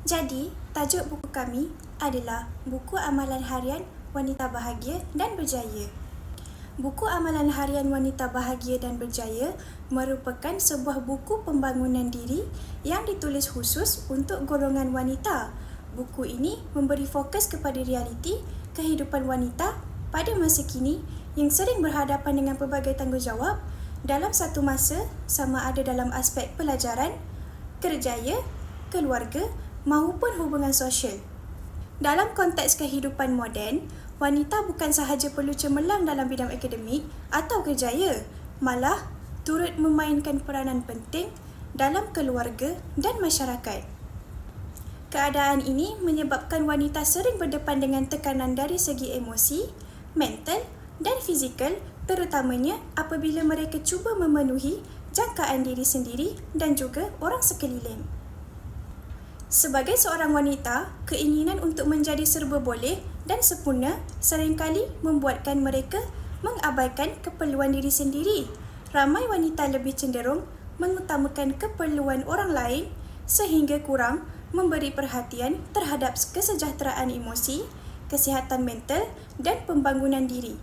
Jadi, tajuk buku kami adalah Buku Amalan Harian Wanita Bahagia dan Berjaya. Buku Amalan Harian Wanita Bahagia dan Berjaya merupakan sebuah buku pembangunan diri yang ditulis khusus untuk golongan wanita. Buku ini memberi fokus kepada realiti kehidupan wanita pada masa kini yang sering berhadapan dengan pelbagai tanggungjawab dalam satu masa, sama ada dalam aspek pelajaran, kerjaya, keluarga maupun hubungan sosial. Dalam konteks kehidupan moden, wanita bukan sahaja perlu cemerlang dalam bidang akademik atau kerjaya, malah turut memainkan peranan penting dalam keluarga dan masyarakat. Keadaan ini menyebabkan wanita sering berdepan dengan tekanan dari segi emosi, mental dan fizikal, terutamanya apabila mereka cuba memenuhi jangkaan diri sendiri dan juga orang sekeliling. Sebagai seorang wanita, keinginan untuk menjadi serba boleh dan sempurna seringkali membuatkan mereka mengabaikan keperluan diri sendiri. Ramai wanita lebih cenderung mengutamakan keperluan orang lain sehingga kurang memberi perhatian terhadap kesejahteraan emosi, kesihatan mental dan pembangunan diri.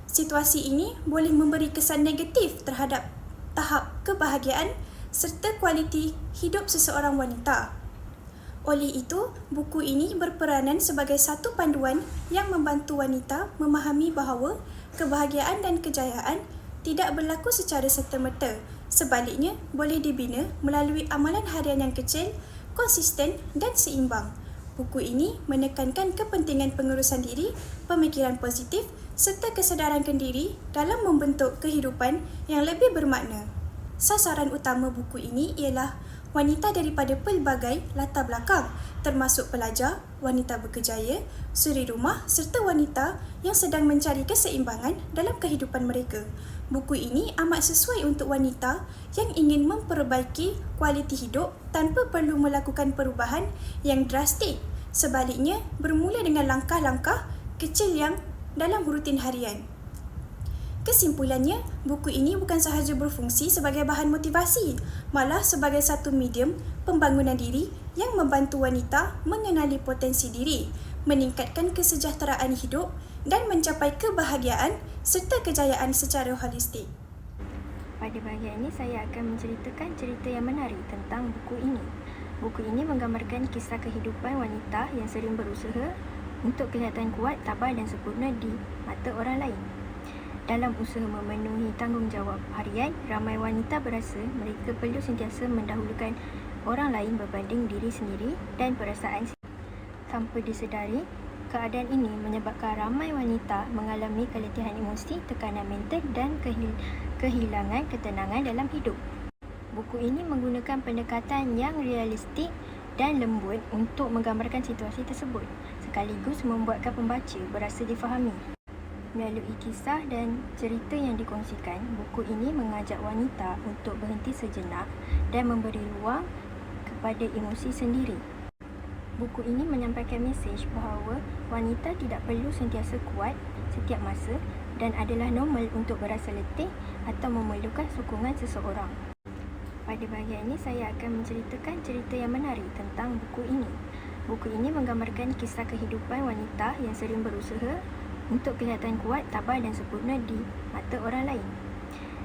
Situasi ini boleh memberi kesan negatif terhadap tahap kebahagiaan serta kualiti hidup seseorang wanita. Oleh itu, buku ini berperanan sebagai satu panduan yang membantu wanita memahami bahawa kebahagiaan dan kejayaan tidak berlaku secara serta-merta. Sebaliknya, boleh dibina melalui amalan harian yang kecil, konsisten dan seimbang. Buku ini menekankan kepentingan pengurusan diri, pemikiran positif serta kesedaran diri dalam membentuk kehidupan yang lebih bermakna. Sasaran utama buku ini ialah wanita daripada pelbagai latar belakang, termasuk pelajar, wanita berkejaya, suri rumah serta wanita yang sedang mencari keseimbangan dalam kehidupan mereka. Buku ini amat sesuai untuk wanita yang ingin memperbaiki kualiti hidup tanpa perlu melakukan perubahan yang drastik. Sebaliknya, bermula dengan langkah-langkah kecil yang dalam rutin harian. Kesimpulannya, buku ini bukan sahaja berfungsi sebagai bahan motivasi, malah sebagai satu medium pembangunan diri yang membantu wanita mengenali potensi diri, meningkatkan kesejahteraan hidup dan mencapai kebahagiaan serta kejayaan secara holistik. Pada bahagian ini, saya akan menceritakan cerita yang menarik tentang buku ini. Buku ini menggambarkan kisah kehidupan wanita yang sering berusaha untuk kelihatan kuat, tabah dan sempurna di mata orang lain. Dalam usaha memenuhi tanggungjawab harian, ramai wanita berasa mereka perlu sentiasa mendahulukan orang lain berbanding diri sendiri dan perasaan tanpa disedari. Keadaan ini menyebabkan ramai wanita mengalami keletihan emosi, tekanan mental dan kehilangan ketenangan dalam hidup. Buku ini menggunakan pendekatan yang realistik dan lembut untuk menggambarkan situasi tersebut, sekaligus membuatkan pembaca berasa difahami. Melalui kisah dan cerita yang dikongsikan, buku ini mengajak wanita untuk berhenti sejenak dan memberi ruang kepada emosi sendiri. Buku ini menyampaikan mesej bahawa wanita tidak perlu sentiasa kuat setiap masa dan adalah normal untuk berasa letih atau memerlukan sokongan seseorang. Pada bahagian ini, saya akan menceritakan cerita yang menarik tentang buku ini. Buku ini menggambarkan kisah kehidupan wanita yang sering berusaha untuk kelihatan kuat, tabah dan sempurna di mata orang lain.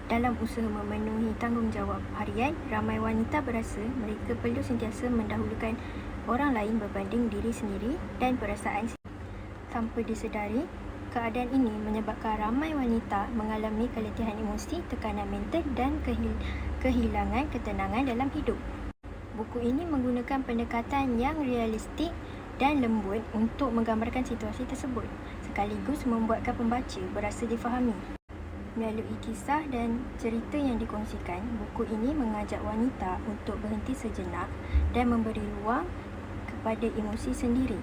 Dalam usaha memenuhi tanggungjawab harian, ramai wanita berasa mereka perlu sentiasa mendahulukan orang lain berbanding diri sendiri dan perasaan tanpa disedari. Keadaan ini menyebabkan ramai wanita mengalami keletihan emosi, tekanan mental dan kehilangan ketenangan dalam hidup. Buku ini menggunakan pendekatan yang realistik dan lembut untuk menggambarkan situasi tersebut, sekaligus membuatkan pembaca berasa difahami. Melalui kisah dan cerita yang dikongsikan, buku ini mengajak wanita untuk berhenti sejenak dan memberi ruang kepada emosi sendiri.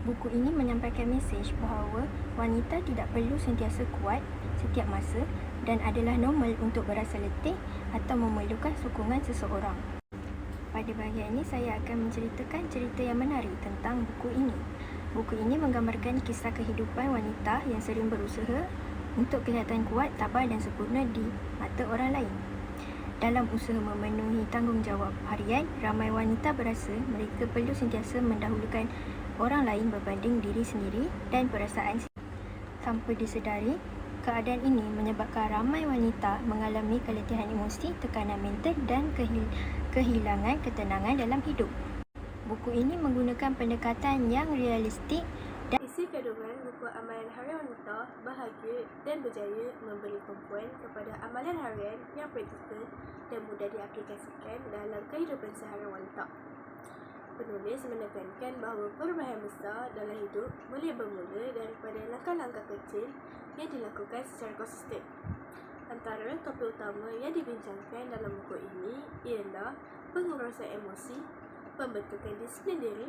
Buku ini menyampaikan mesej bahawa wanita tidak perlu sentiasa kuat setiap masa dan adalah normal untuk berasa letih atau memerlukan sokongan seseorang. Pada bahagian ini, saya akan menceritakan cerita yang menarik tentang buku ini. Buku ini menggambarkan kisah kehidupan wanita yang sering berusaha untuk kelihatan kuat, tabah dan sempurna di mata orang lain. Dalam usaha memenuhi tanggungjawab harian, ramai wanita berasa mereka perlu sentiasa mendahulukan orang lain berbanding diri sendiri dan perasaan sendiri. Tanpa disedari, keadaan ini menyebabkan ramai wanita mengalami keletihan emosi, tekanan mental dan kehilangan ketenangan dalam hidup. Buku ini menggunakan pendekatan yang realistik dan Isi kandungan buku amalan harian wanita bahagia dan berjaya memberi tumpuan kepada amalan harian yang praktikal dan mudah diaplikasikan dalam kehidupan seharian wanita. Penulis menekankan bahawa perubahan besar dalam hidup boleh bermula daripada langkah-langkah kecil yang dilakukan secara konsisten. Antara topik utama yang dibincangkan dalam buku ini ialah pengurusan emosi, pembentukan disiplin diri,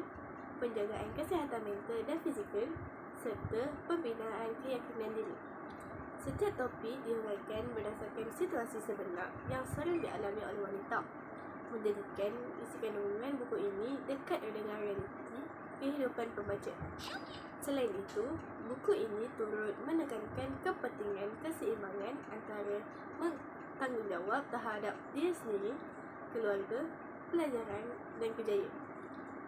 penjagaan kesihatan mental dan fizikal, serta pembinaan keyakinan diri. Setiap topik dihuraikan berdasarkan situasi sebenar yang sering dialami oleh wanita, menjadikan isi kandungan buku ini dekat dengan realiti kehidupan pembaca. Selain itu, buku ini turut menekankan kepentingan keseimbangan antara bertanggungjawab terhadap diri sendiri, keluarga, pelajaran dan kejayaan.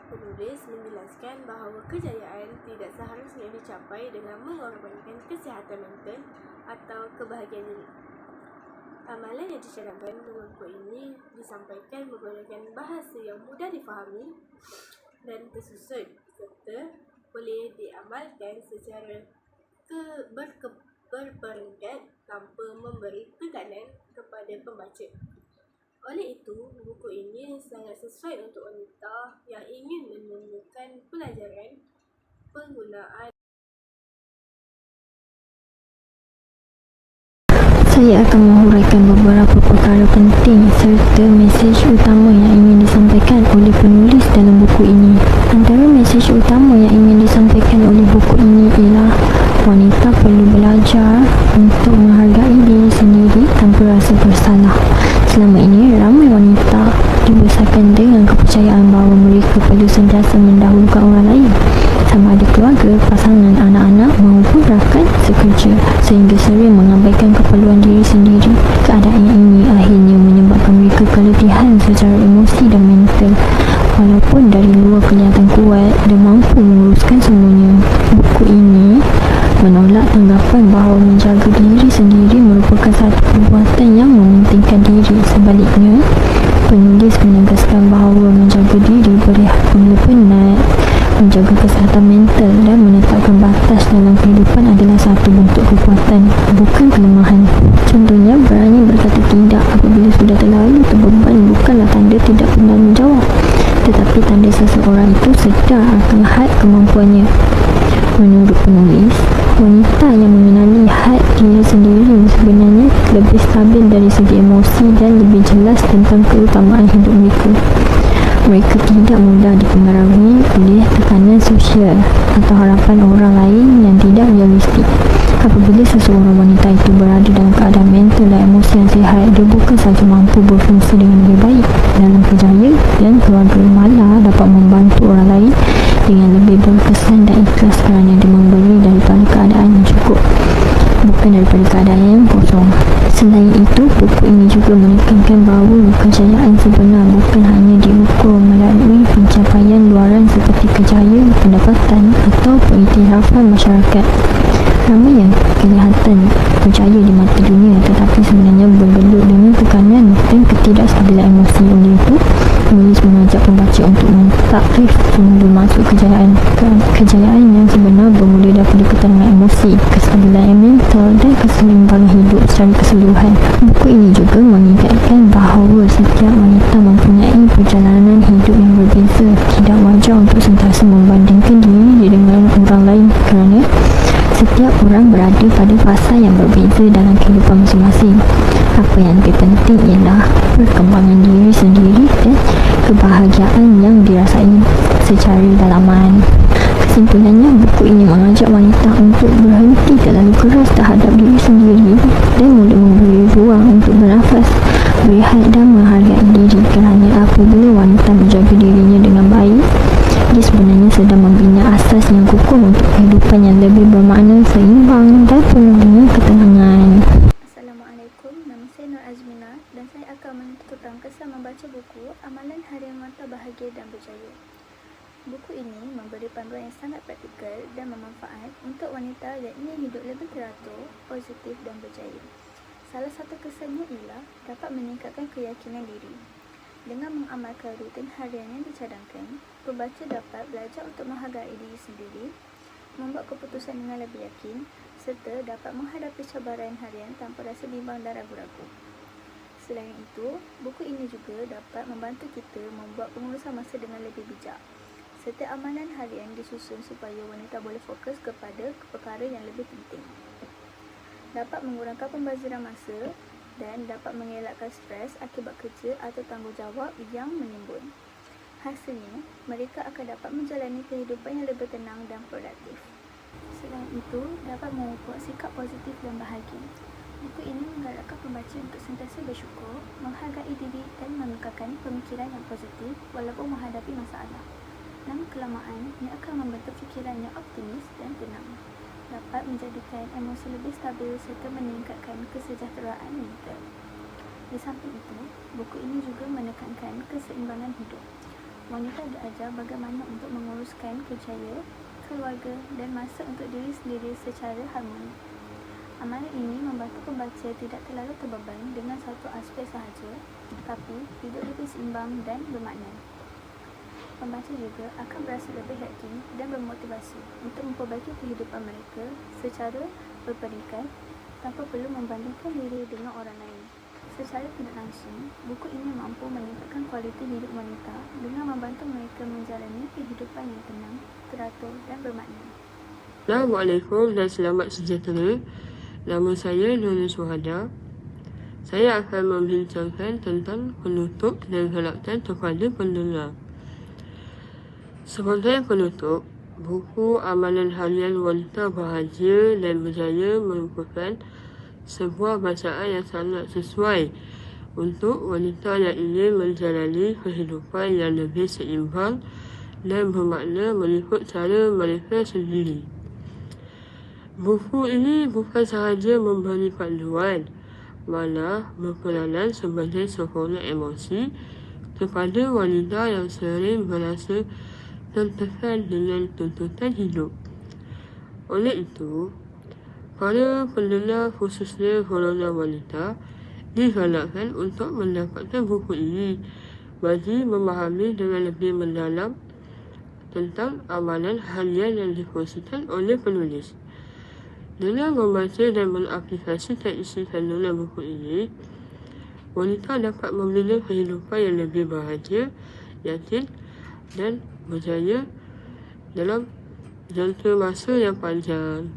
Penulis menjelaskan bahawa kejayaan tidak seharusnya dicapai dengan mengorbankan kesihatan mental atau kebahagiaan diri. Amalan yang dicanangkan dalam buku ini disampaikan menggunakan bahasa yang mudah difahami dan tersusun serta boleh diamalkan secara berperingkat tanpa memberi tekanan kepada pembaca. Oleh itu, buku ini sangat sesuai untuk wanita yang ingin menemukan pelajaran penggunaan. Saya akan menghuraikan beberapa perkara penting serta mesej utama yang ingin disampaikan oleh penulis dalam buku ini. Antara mesej utama yang ingin disampaikan oleh buku ini ialah wanita perlu belajar untuk menghargai diri sendiri tanpa rasa bersalah. Selama ini, ramai wanita dibesarkan dengan kepercayaan bahawa mereka perlu sentiasa mendahulukan orang lain, sama ada keluarga, pasangan, anak-anak maupun rakan sekerja, sehingga sering mengabaikan keperluan diri sendiri. Keadaan ini akhirnya menyebabkan mereka keletihan secara emosi dan mental. Walaupun dari luar kelihatan kuat dan mampu menguruskan semuanya, buku ini menolak anggapan bahawa menjaga diri sendiri merupakan satu perbuatan yang mementingkan diri. Sebaliknya, penulis menegaskan bahawa menjaga diri berehat penat, menjaga kesihatan mental dan menetapkan batas dalam kehidupan adalah satu bentuk kekuatan, bukan kelemahan. Contohnya, berani berkata tidak apabila sudah terlalu terbeban bukanlah tanda tidak bertanggungjawab, tetapi tanda seseorang itu sedar akan had kemampuannya. Menurut penulis, wanita yang mengenali had diri sendiri sebenarnya lebih stabil dari segi emosi dan lebih jelas tentang keutamaan hidup mereka. Mereka tidak mudah dipengaruhi oleh tekanan sosial atau harapan orang lain yang tidak realistik. Apabila seseorang wanita itu berada dalam keadaan mental dan emosi yang sihat, dia bukan sahaja mampu berfungsi dengan lebih baik dalam kerjaya dan keluarga, malah dapat membantu orang lain dengan lebih berkesan dan ikhlas kerana dia memberi daripada keadaan yang cukup, bukan daripada keadaan yang kosong. Selain itu, buku ini juga menekankan bahawa kejayaan sebenar bukan hanya diukur melalui pencapaian luaran seperti kejayaan pendapatan atau pengiktirafan masyarakat. Ramai yang kelihatan berjaya di mata dunia tetapi sebenarnya bergelut dengan tekanan dan ketidakstabilan emosi. Oleh itu, penulis mengajak pembaca untuk mentakrif sumber maksud kejayaan yang sebenar bermula daripada ketenangan emosi, kestabilan mental dan keseimbangan hidup secara keseluruhan. Buku ini juga mengingatkan bahawa setiap wanita mempunyai perjalanan hidup yang berbeza. Tidak wajar untuk sentiasa membandingkan diri dengan orang lain kerana setiap orang berada pada fasa yang berbeza dalam kehidupan masing-masing. Apa yang lebih penting ialah perkembangan diri sendiri dan kebahagiaan yang dirasai secara dalaman. Kesimpulannya, buku ini mengajak wanita untuk berhenti terlalu keras terhadap diri sendiri dan mula memberi ruang untuk bernafas, berehat dan menghargai diri, kerana apabila wanita menjaga dirinya dengan baik, dia sebenarnya sedang membina asas yang kukuh untuk kehidupan yang lebih bermakna, seimbang dan penuh dengan ketenangan. Assalamualaikum, nama saya Nur Azmina dan saya akan kamu tukang kesan membaca buku Amalan Harian Wanita Bahagia dan Berjaya. Buku ini memberi panduan yang sangat praktikal dan bermanfaat untuk wanita yang ingin hidup lebih teratur, positif dan berjaya. Salah satu kesannya ialah dapat meningkatkan keyakinan diri. Dengan mengamalkan rutin harian yang dicadangkan, pembaca dapat belajar untuk menghargai diri sendiri, membuat keputusan dengan lebih yakin, serta dapat menghadapi cabaran harian tanpa rasa bimbang dan ragu-ragu. Selain itu, buku ini juga dapat membantu kita membuat pengurusan masa dengan lebih bijak. Setiap amalan harian disusun supaya wanita boleh fokus kepada perkara yang lebih penting. Dapat mengurangkan pembaziran masa dan dapat mengelakkan stres akibat kerja atau tanggungjawab yang menimbun. Hasilnya, mereka akan dapat menjalani kehidupan yang lebih tenang dan produktif. Selain itu, dapat memupuk sikap positif dan bahagia. Buku ini menggalakkan pembaca untuk sentiasa bersyukur, menghargai diri dan menekankan pemikiran yang positif walaupun menghadapi masalah. Lama kelamaan, ia akan membentuk fikiran yang optimis dan tenang. Dapat menjadikan emosi lebih stabil serta meningkatkan kesejahteraan mental. Di samping itu, buku ini juga menekankan keseimbangan hidup. Wanita diajar bagaimana untuk menguruskan kerjaya, keluarga dan masa untuk diri sendiri secara harmoni. Amalan ini membantu pembaca tidak terlalu terbeban dengan satu aspek sahaja, tetapi hidup lebih seimbang dan bermakna. Pembaca juga akan berasa lebih yakin dan bermotivasi untuk memperbaiki kehidupan mereka secara berperingkat tanpa perlu membandingkan diri dengan orang lain. Secara tidak langsung, buku ini mampu meningkatkan kualiti hidup wanita dengan membantu mereka menjalani kehidupan yang tenang, teratur dan bermakna. Assalamualaikum dan selamat sejahtera. Nama saya Nurul Suhada. Saya akan membincangkan tentang penutup dan galakkan kepada pendengar. Sebagai penutup, buku Amalan Harian Wanita Bahagia dan Berjaya merupakan sebuah bacaan yang sangat sesuai untuk wanita yang ingin menjalani kehidupan yang lebih seimbang dan bermakna mengikut cara mereka sendiri. Buku ini bukan sahaja memberi panduan, malah berperanan sebagai sokongan emosi kepada wanita yang sering merasa tertekan dengan tuntutan hidup. Oleh itu, para pendengar khususnya golongan wanita digalakkan untuk mendapatkan buku ini bagi memahami dengan lebih mendalam tentang amalan harian yang dikongsikan oleh penulis. Dengan membaca dan mengaplikasikan isi kandungan buku ini, wanita dapat membina kehidupan yang lebih bahagia, yakin dan berjaya dalam jangka masa yang panjang.